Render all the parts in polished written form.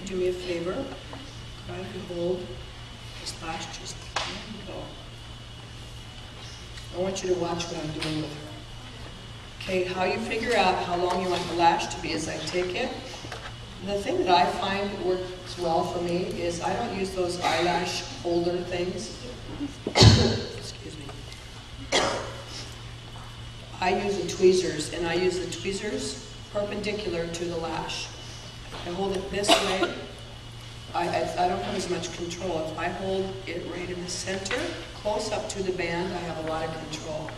Do me a favor. Try to hold this lash just there you go. I want you to watch what I'm doing with her. Okay, how you figure out how long you want the lash to be is I take it. The thing that I find works well for me is I don't use those eyelash holder things. Excuse me. I use the tweezers, and I use the tweezers perpendicular to the lash. I hold it this way. I don't have as much control. If I hold it right in the center, close up to the band, I have a lot of control.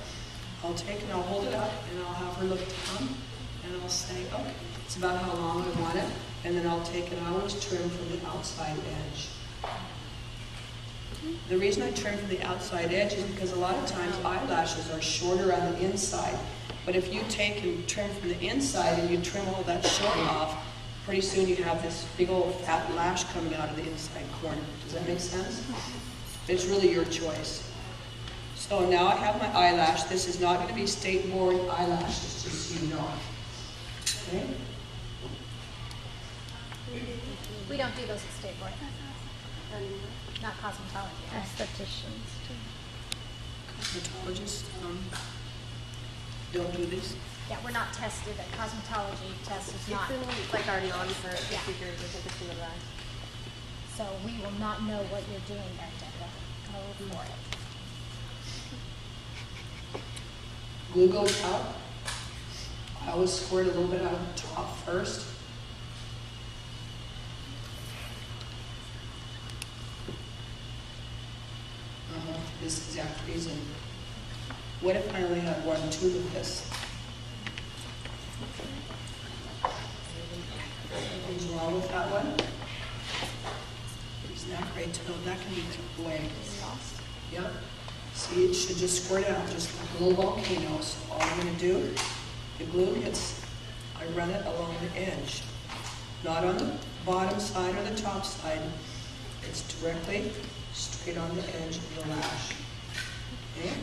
I'll take and I'll hold it up, and I'll have her look down, and I'll say, okay, it's about how long I want it, and then I'll take and I always trim from the outside edge. The reason I trim from the outside edge is because a lot of times eyelashes are shorter on the inside, but if you take and trim from the inside and you trim all that short off, pretty soon you have this big old fat lash coming out of the inside corner. Does that make sense? It's really your choice. So now I have my eyelash. This is not going to be state board eyelashes, just so you know. Okay? We don't do those at state board. Not cosmetology. Estheticians too. Cosmetologists don't do this. Yeah, we're not tested at cosmetology. Test is not. It's like already on for Yeah. figures or something like that. So we will not know what you're doing there, Debra. Go for it. Glue goes out. I always squirt a little bit out of the top first. This exact reason. What if I only had one tube of this? Anything's wrong with that one? Isn't that great to know? That can be took away. Yep. See, it should just squirt out, just like a little volcano. So all I'm going to do, the glue hits, I run it along the edge. Not on the bottom side or the top side. It's directly straight on the edge of the lash. Okay?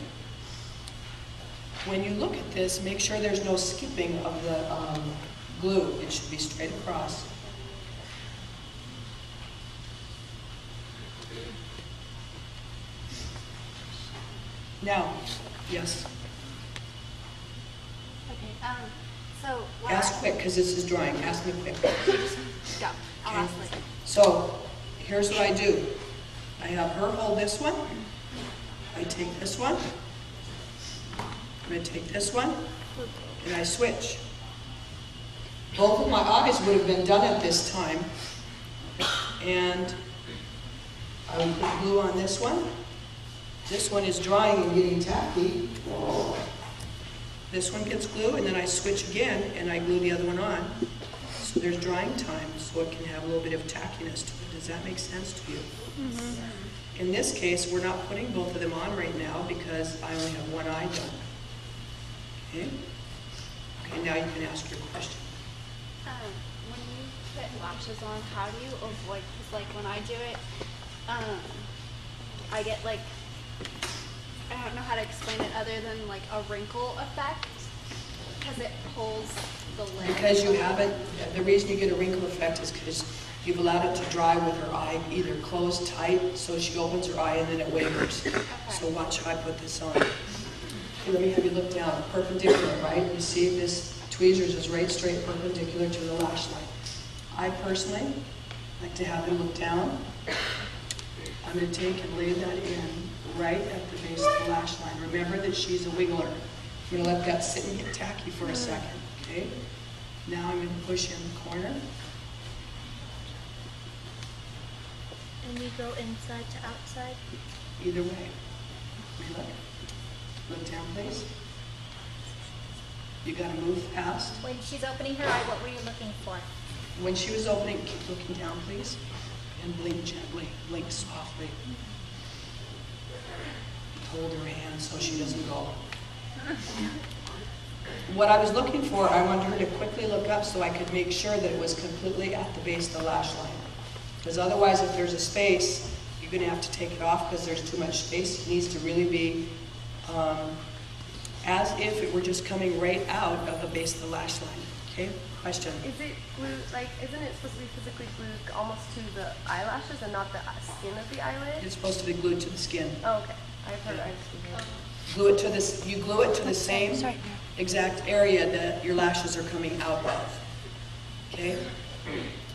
When you look at this, make sure there's no skipping of the glue. It should be straight across. Now, yes. Okay, so what Ask quick, because this is drying. Ask me quick. go. I'll Okay. ask later. So, here's what I do. I have her hold this one. I take this one. I'm going to take this one, and I switch. Both of my eyes would have been done at this time. And I would put glue on this one. This one is drying and getting tacky. This one gets glue, and then I switch again, and I glue the other one on. So there's drying time, so it can have a little bit of tackiness to it. Does that make sense to you? Mm-hmm. In this case, we're not putting both of them on right now because I only have one eye done. Okay? Okay, now you can ask your question. When you put lashes on, how do you avoid, because like when I do it, I get like, I don't know how to explain it other than like a wrinkle effect, because it pulls the lid. Because you haven't, the reason you get a wrinkle effect is because you've allowed it to dry with her eye either closed tight, so she opens her eye and then it wavers. Okay. So watch how I put this on. Okay, let me have you look down, perpendicular, right? You see this tweezers is right straight perpendicular to the lash line. I personally like to have them look down. I'm going to take and lay that in right at the base of the lash line. Remember that she's a wiggler. I'm going to let that sit and get tacky for a second, okay? Now I'm going to push in the corner. And you go inside to outside? Either way. Look. Look down, please. You got to move fast. When she's opening her eye, what were you looking for? When she was opening, keep looking down, please. And blink gently, blink softly. Hold her hand so she doesn't go. What I was looking for, I wanted her to quickly look up so I could make sure that it was completely at the base of the lash line. Because otherwise, if there's a space, you're going to have to take it off because there's too much space. It needs to really be as if it were just coming right out of the base of the lash line. Okay, question? Is it glued, like, isn't it supposed to be physically glued almost to the eyelashes and not the skin of the eyelid? It's supposed to be glued to the skin. Oh, okay. I've heard it. Glue it to this, you glue it to the same exact area that your lashes are coming out of. Okay?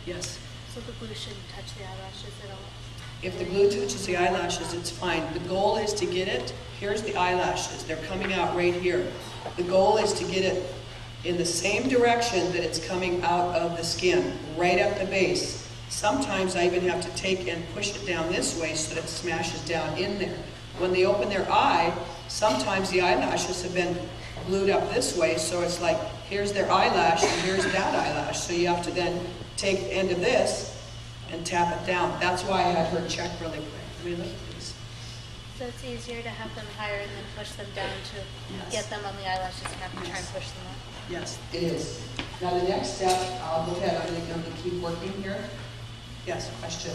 Yes. So the glue shouldn't touch the eyelashes at all? If the glue touches the eyelashes, it's fine. The goal is to get it, here's the eyelashes, they're coming out right here. The goal is to get it in the same direction that it's coming out of the skin, right at the base. Sometimes I even have to take and push it down this way so that it smashes down in there. When they open their eye, sometimes the eyelashes have been glued up this way, so it's like, here's their eyelash and here's that eyelash. So you have to then take the end of this and tap it down. That's why I had her check really quick. I mean, look at these. So it's easier to have them higher and then push them down to Yes. get them on the eyelashes and have to try and push them up. Yes, it is. Now the next step, I'll go ahead, I'm going to keep working here. Yes, question?